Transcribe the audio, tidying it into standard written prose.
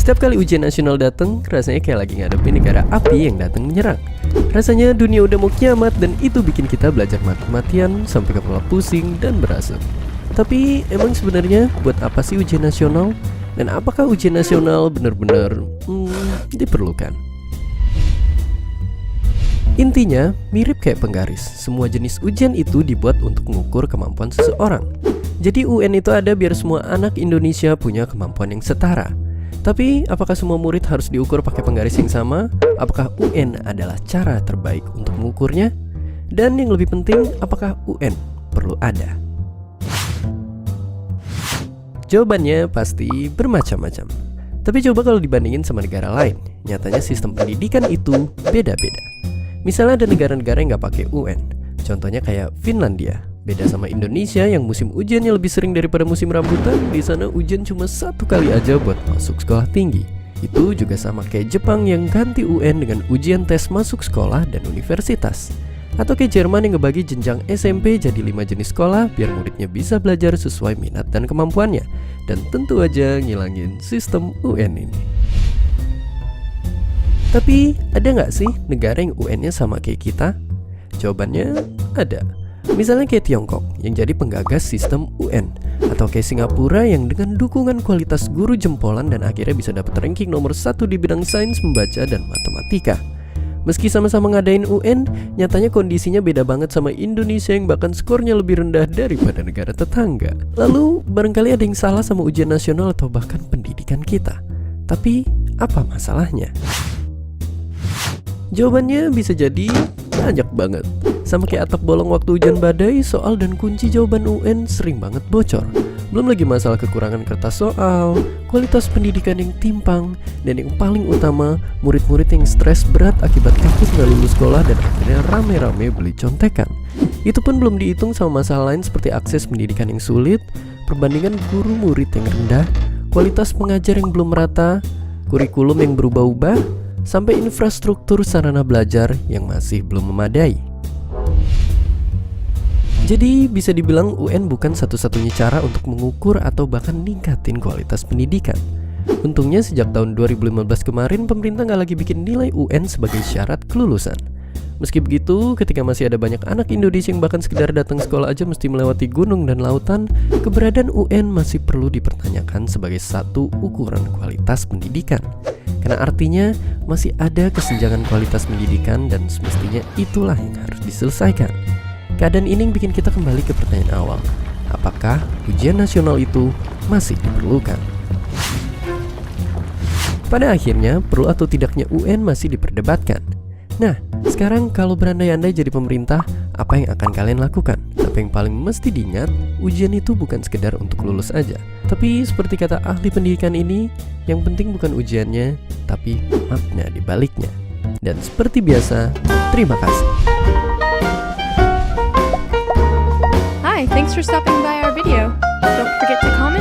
Setiap kali ujian nasional datang, rasanya kayak lagi ngadepin negara api yang datang menyerang. Rasanya dunia udah mau kiamat dan itu bikin kita belajar mati-matian sampai kepala pusing dan berasap. Tapi emang sebenarnya buat apa sih ujian nasional? Dan apakah ujian nasional benar-benar diperlukan? Intinya, mirip kayak penggaris. Semua jenis ujian itu dibuat untuk mengukur kemampuan seseorang. Jadi UN itu ada biar semua anak Indonesia punya kemampuan yang setara. Tapi, apakah semua murid harus diukur pakai penggaris yang sama? Apakah UN adalah cara terbaik untuk mengukurnya? Dan yang lebih penting, apakah UN perlu ada? Jawabannya pasti bermacam-macam. Tapi coba kalau dibandingin sama negara lain, nyatanya sistem pendidikan itu beda-beda. Misalnya ada negara-negara yang nggak pakai UN. Contohnya kayak Finlandia. Beda sama Indonesia yang musim ujiannya lebih sering daripada musim rambutan. Di sana ujian cuma 1 kali aja buat masuk sekolah tinggi. Itu juga sama kayak Jepang yang ganti UN dengan ujian tes masuk sekolah dan universitas. Atau kayak Jerman yang ngebagi jenjang SMP jadi 5 jenis sekolah biar muridnya bisa belajar sesuai minat dan kemampuannya. Dan tentu aja ngilangin sistem UN ini. Tapi ada nggak sih negara yang UN-nya sama kayak kita? Jawabannya ada. Misalnya kayak Tiongkok yang jadi penggagas sistem UN, atau kayak Singapura yang dengan dukungan kualitas guru jempolan dan akhirnya bisa dapat ranking nomor 1 di bidang sains membaca dan matematika. Meski sama-sama ngadain UN, nyatanya kondisinya beda banget sama Indonesia yang bahkan skornya lebih rendah daripada negara tetangga. Lalu barangkali ada yang salah sama ujian nasional atau bahkan pendidikan kita. Tapi apa masalahnya? Jawabannya bisa jadi banyak banget. Sama kayak atap bolong waktu hujan badai, soal dan kunci jawaban UN sering banget bocor. Belum lagi masalah kekurangan kertas soal, kualitas pendidikan yang timpang, dan yang paling utama, murid-murid yang stres berat akibat takut gak lulus sekolah dan akhirnya rame-rame beli contekan. Itu pun belum dihitung sama masalah lain seperti akses pendidikan yang sulit, perbandingan guru murid yang rendah, kualitas pengajar yang belum merata, kurikulum yang berubah-ubah, sampai infrastruktur sarana belajar yang masih belum memadai. Jadi bisa dibilang UN bukan satu-satunya cara untuk mengukur atau bahkan ningkatin kualitas pendidikan. Untungnya sejak tahun 2015 kemarin pemerintah gak lagi bikin nilai UN sebagai syarat kelulusan. Meski begitu, ketika masih ada banyak anak Indonesia yang bahkan sekedar datang sekolah aja mesti melewati gunung dan lautan, keberadaan UN masih perlu dipertanyakan sebagai satu ukuran kualitas pendidikan. Karena artinya masih ada kesenjangan kualitas pendidikan dan semestinya itulah yang harus diselesaikan. Keadaan ini yang bikin kita kembali ke pertanyaan awal. Apakah ujian nasional itu masih diperlukan? Pada akhirnya, perlu atau tidaknya UN masih diperdebatkan. Nah, sekarang kalau berandai-andai jadi pemerintah, apa yang akan kalian lakukan? Tapi yang paling mesti diingat, ujian itu bukan sekedar untuk lulus aja. Tapi seperti kata ahli pendidikan ini, yang penting bukan ujiannya, tapi makna di baliknya. Dan seperti biasa, terima kasih. Hi, thanks for stopping by our video. Don't forget to comment.